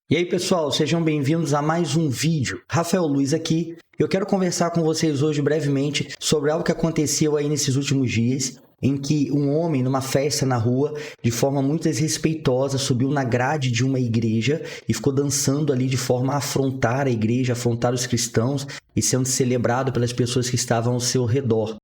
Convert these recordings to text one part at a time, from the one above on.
E aí pessoal, sejam bem-vindos a mais um vídeo. Rafael Luiz aqui. Eu quero conversar com vocês hoje brevemente sobre algo que aconteceu aí nesses últimos dias, em que um homem, numa festa na rua, de forma muito desrespeitosa, subiu na grade de uma igreja e ficou dançando ali de forma a afrontar a igreja, afrontar os cristãos e sendo celebrado pelas pessoas que estavam ao seu redor.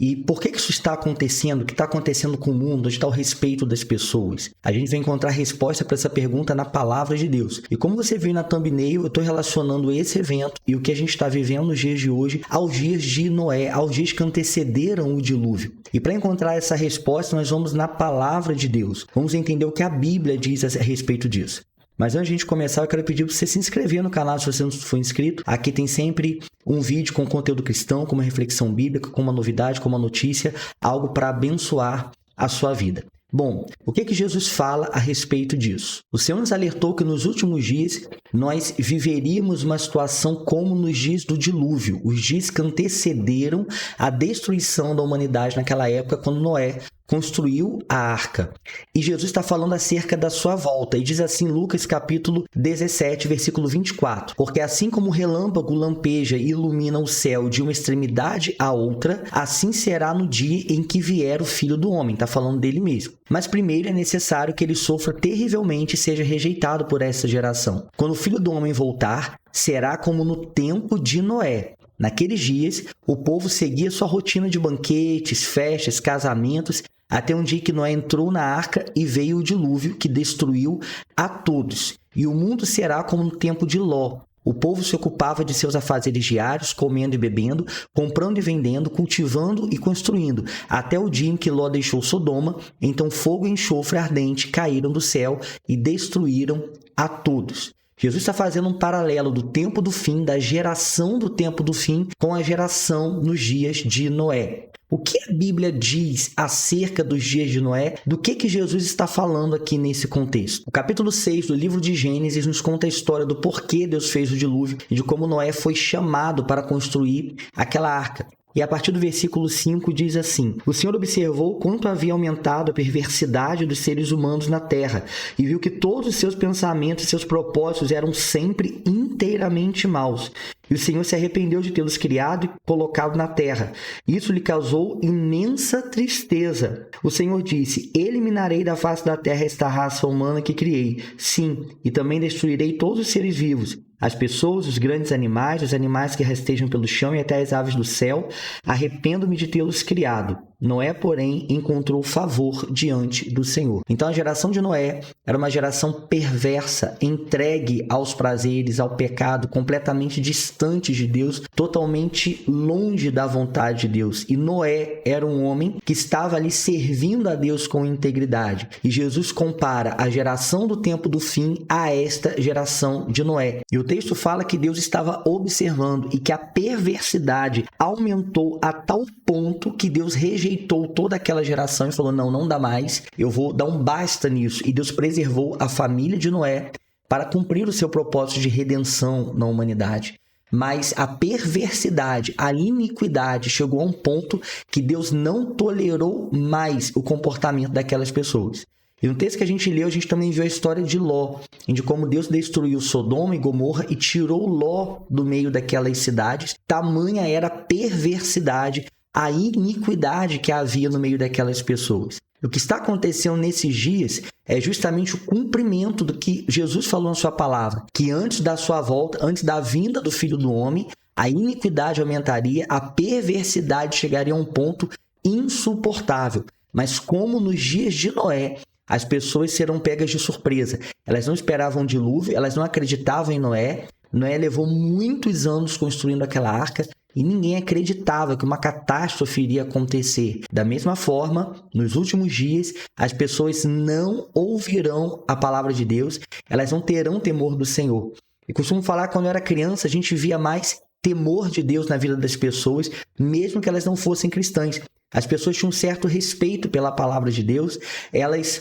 E por que isso está acontecendo? O que está acontecendo com o mundo? Onde está o respeito das pessoas? A gente vai encontrar resposta para essa pergunta na palavra de Deus. E como você viu na thumbnail, eu estou relacionando esse evento e o que a gente está vivendo nos dias de hoje aos dias de Noé, aos dias que antecederam o dilúvio. E para encontrar essa resposta, nós vamos na palavra de Deus. Vamos entender o que a Bíblia diz a respeito disso. Mas antes de a gente começar, eu quero pedir para você se inscrever no canal se você não for inscrito. Aqui tem sempre um vídeo com conteúdo cristão, com uma reflexão bíblica, com uma novidade, com uma notícia, algo para abençoar a sua vida. Bom, o que Jesus fala a respeito disso? O Senhor nos alertou que nos últimos dias nós viveríamos uma situação como nos dias do dilúvio, os dias que antecederam a destruição da humanidade naquela época, quando Noé construiu a arca. E Jesus está falando acerca da sua volta. E diz assim, Lucas capítulo 17, versículo 24. Porque assim como o relâmpago lampeja e ilumina o céu de uma extremidade à outra, assim será no dia em que vier o Filho do Homem. Está falando dele mesmo. Mas primeiro é necessário que ele sofra terrivelmente e seja rejeitado por essa geração. Quando o Filho do Homem voltar, será como no tempo de Noé. Naqueles dias, o povo seguia sua rotina de banquetes, festas, casamentos, até um dia que Noé entrou na arca e veio o dilúvio que destruiu a todos. E o mundo será como no tempo de Ló. O povo se ocupava de seus afazeres diários, comendo e bebendo, comprando e vendendo, cultivando e construindo, até o dia em que Ló deixou Sodoma, então fogo e enxofre ardente caíram do céu e destruíram a todos. Jesus está fazendo um paralelo do tempo do fim, da geração do tempo do fim, com a geração nos dias de Noé. O que a Bíblia diz acerca dos dias de Noé? Do que Jesus está falando aqui nesse contexto? O capítulo 6 do livro de Gênesis nos conta a história do porquê Deus fez o dilúvio e de como Noé foi chamado para construir aquela arca. E a partir do versículo 5 diz assim: O Senhor observou quanto havia aumentado a perversidade dos seres humanos na terra e viu que todos os seus pensamentos e seus propósitos eram sempre inteiramente maus. E o Senhor se arrependeu de tê-los criado e colocado na terra. Isso lhe causou imensa tristeza. O Senhor disse: Eliminarei da face da terra esta raça humana que criei. Sim, e também destruirei todos os seres vivos. As pessoas, os grandes animais, os animais que rastejam pelo chão e até as aves do céu, arrependo-me de tê-los criado. Noé, porém, encontrou favor diante do Senhor. Então, a geração de Noé era uma geração perversa, entregue aos prazeres, ao pecado, completamente distante de Deus, totalmente longe da vontade de Deus. E Noé era um homem que estava ali servindo a Deus com integridade. E Jesus compara a geração do tempo do fim a esta geração de Noé. E o texto fala que Deus estava observando e que a perversidade aumentou a tal ponto que Deus rejeitou toda aquela geração e falou: não dá mais, eu vou dar um basta nisso. E Deus preservou a família de Noé para cumprir o seu propósito de redenção na humanidade. Mas a perversidade, a iniquidade chegou a um ponto que Deus não tolerou mais o comportamento daquelas pessoas. E no texto que a gente leu, a gente também viu a história de Ló, de como Deus destruiu Sodoma e Gomorra e tirou Ló do meio daquelas cidades. Tamanha era a perversidade, a iniquidade que havia no meio daquelas pessoas. O que está acontecendo nesses dias é justamente o cumprimento do que Jesus falou na sua palavra, que antes da sua volta, antes da vinda do Filho do Homem, a iniquidade aumentaria, a perversidade chegaria a um ponto insuportável. Mas como nos dias de Noé, as pessoas serão pegas de surpresa. Elas não esperavam um dilúvio, elas não acreditavam em Noé. Noé levou muitos anos construindo aquela arca e ninguém acreditava que uma catástrofe iria acontecer. Da mesma forma, nos últimos dias, as pessoas não ouvirão a palavra de Deus, elas não terão temor do Senhor. E costumo falar que quando eu era criança, a gente via mais temor de Deus na vida das pessoas, mesmo que elas não fossem cristãs. As pessoas tinham um certo respeito pela palavra de Deus, elas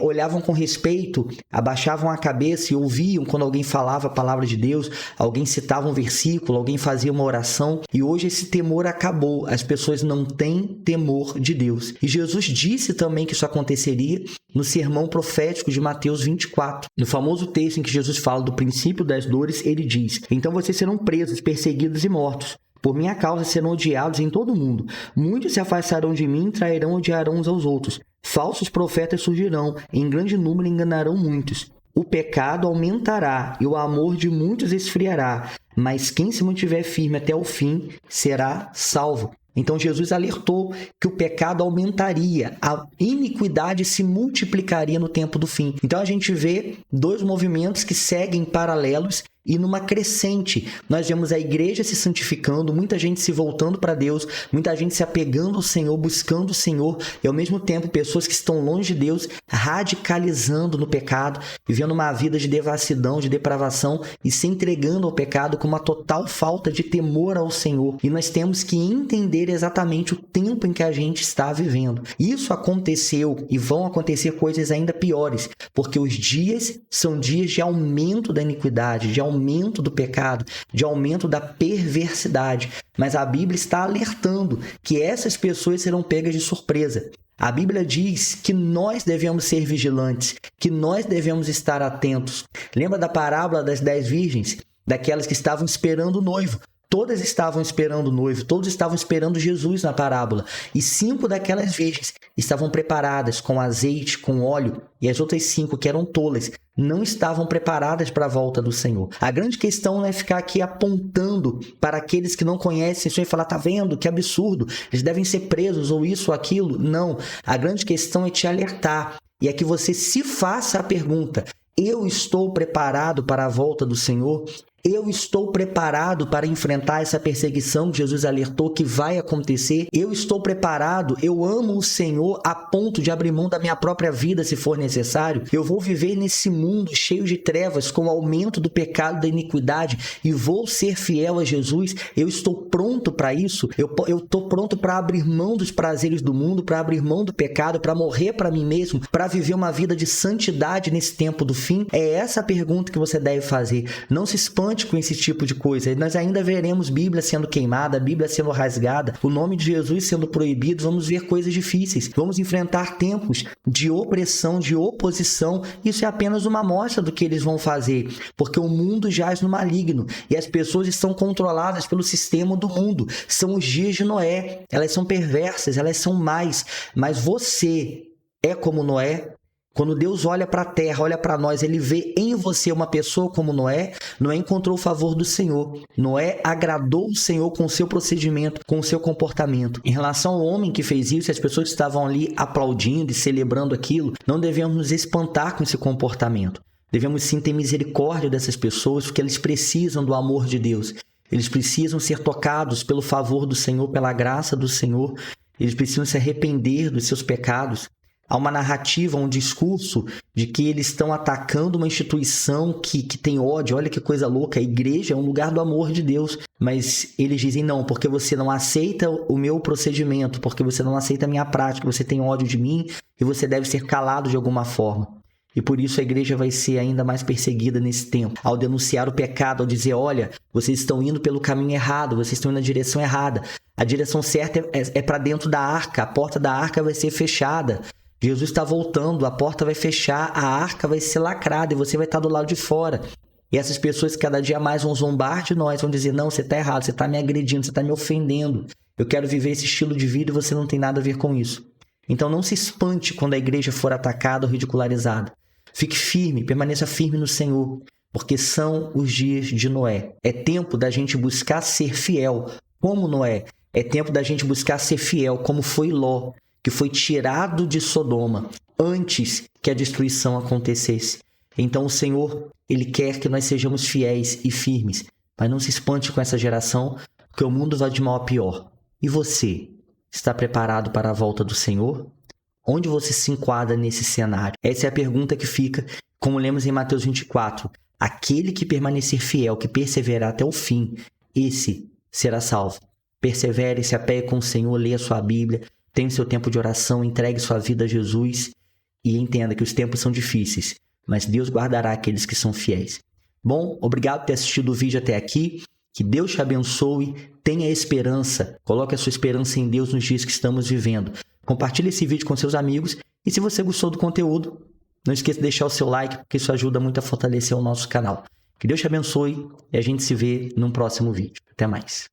olhavam com respeito, abaixavam a cabeça e ouviam quando alguém falava a palavra de Deus, alguém citava um versículo, alguém fazia uma oração. E hoje esse temor acabou, as pessoas não têm temor de Deus. E Jesus disse também que isso aconteceria no sermão profético de Mateus 24. No famoso texto em que Jesus fala do princípio das dores, ele diz: então vocês serão presos, perseguidos e mortos. Por minha causa serão odiados em todo o mundo. Muitos se afastarão de mim, trairão e odiarão uns aos outros. Falsos profetas surgirão, em grande número enganarão muitos. O pecado aumentará e o amor de muitos esfriará, mas quem se mantiver firme até o fim será salvo. Então Jesus alertou que o pecado aumentaria, a iniquidade se multiplicaria no tempo do fim. Então a gente vê dois movimentos que seguem paralelos e numa crescente. Nós vemos a igreja se santificando, muita gente se voltando para Deus, muita gente se apegando ao Senhor, buscando o Senhor, e ao mesmo tempo pessoas que estão longe de Deus, radicalizando no pecado, vivendo uma vida de devassidão, de depravação e se entregando ao pecado com uma total falta de temor ao Senhor. E nós temos que entender exatamente o tempo em que a gente está vivendo. Isso aconteceu e vão acontecer coisas ainda piores, porque os dias são dias de aumento da iniquidade, de aumento do pecado, de aumento da perversidade. Mas a Bíblia está alertando que essas pessoas serão pegas de surpresa. A Bíblia diz que nós devemos ser vigilantes, que nós devemos estar atentos. Lembra da parábola das 10 virgens? Daquelas que estavam esperando o noivo. Todas estavam esperando o noivo, todos estavam esperando Jesus na parábola. E 5 daquelas virgens estavam preparadas com azeite, com óleo, e as outras 5, que eram tolas, não estavam preparadas para a volta do Senhor. A grande questão não é ficar aqui apontando para aqueles que não conhecem o Senhor e falar: tá vendo? Que absurdo, eles devem ser presos, ou isso ou aquilo. Não, a grande questão é te alertar, e é que você se faça a pergunta: eu estou preparado para a volta do Senhor? Eu estou preparado para enfrentar essa perseguição que Jesus alertou que vai acontecer? Eu estou preparado? Eu amo o Senhor a ponto de abrir mão da minha própria vida se for necessário? Eu vou viver nesse mundo cheio de trevas com o aumento do pecado, da iniquidade, e vou ser fiel a Jesus? Eu estou pronto para isso? Eu estou pronto para abrir mão dos prazeres do mundo, para abrir mão do pecado, para morrer para mim mesmo, para viver uma vida de santidade nesse tempo do fim? É essa a pergunta que você deve fazer. Não se espante com esse tipo de coisa. Nós ainda veremos Bíblia sendo queimada, Bíblia sendo rasgada, o nome de Jesus sendo proibido, vamos ver coisas difíceis, vamos enfrentar tempos de opressão, de oposição. Isso é apenas uma amostra do que eles vão fazer, porque o mundo jaz no maligno e as pessoas estão controladas pelo sistema do mundo. São os dias de Noé, elas são perversas, elas são más, mas você é como Noé? Quando Deus olha para a terra, olha para nós, ele vê em você uma pessoa como Noé. Noé encontrou o favor do Senhor. Noé agradou o Senhor com o seu procedimento, com o seu comportamento. Em relação ao homem que fez isso, as pessoas que estavam ali aplaudindo e celebrando aquilo, não devemos nos espantar com esse comportamento. Devemos sim ter misericórdia dessas pessoas, porque eles precisam do amor de Deus. Eles precisam ser tocados pelo favor do Senhor, pela graça do Senhor. Eles precisam se arrepender dos seus pecados. Há uma narrativa, um discurso de que eles estão atacando uma instituição que tem ódio. Olha que coisa louca, a igreja é um lugar do amor de Deus. Mas eles dizem: não, porque você não aceita o meu procedimento, porque você não aceita a minha prática, você tem ódio de mim e você deve ser calado de alguma forma. E por isso a igreja vai ser ainda mais perseguida nesse tempo. Ao denunciar o pecado, ao dizer: olha, vocês estão indo pelo caminho errado, vocês estão indo na direção errada. A direção certa é para dentro da arca, a porta da arca vai ser fechada. Jesus está voltando, a porta vai fechar, a arca vai ser lacrada e você vai estar do lado de fora. E essas pessoas cada dia mais vão zombar de nós, vão dizer: não, você está errado, você está me agredindo, você está me ofendendo. Eu quero viver esse estilo de vida e você não tem nada a ver com isso. Então não se espante quando a igreja for atacada ou ridicularizada. Fique firme, permaneça firme no Senhor, porque são os dias de Noé. É tempo da gente buscar ser fiel como Noé. É tempo da gente buscar ser fiel como foi Ló, que foi tirado de Sodoma antes que a destruição acontecesse. Então o Senhor, Ele quer que nós sejamos fiéis e firmes. Mas não se espante com essa geração, porque o mundo vai de mal a pior. E você, está preparado para a volta do Senhor? Onde você se enquadra nesse cenário? Essa é a pergunta que fica, como lemos em Mateus 24. Aquele que permanecer fiel, que perseverar até o fim, esse será salvo. Persevere, se apegue com o Senhor, leia a sua Bíblia, tenha o seu tempo de oração, entregue sua vida a Jesus e entenda que os tempos são difíceis, mas Deus guardará aqueles que são fiéis. Bom, obrigado por ter assistido o vídeo até aqui. Que Deus te abençoe, tenha esperança, coloque a sua esperança em Deus nos dias que estamos vivendo. Compartilhe esse vídeo com seus amigos e se você gostou do conteúdo, não esqueça de deixar o seu like, porque isso ajuda muito a fortalecer o nosso canal. Que Deus te abençoe e a gente se vê num próximo vídeo. Até mais.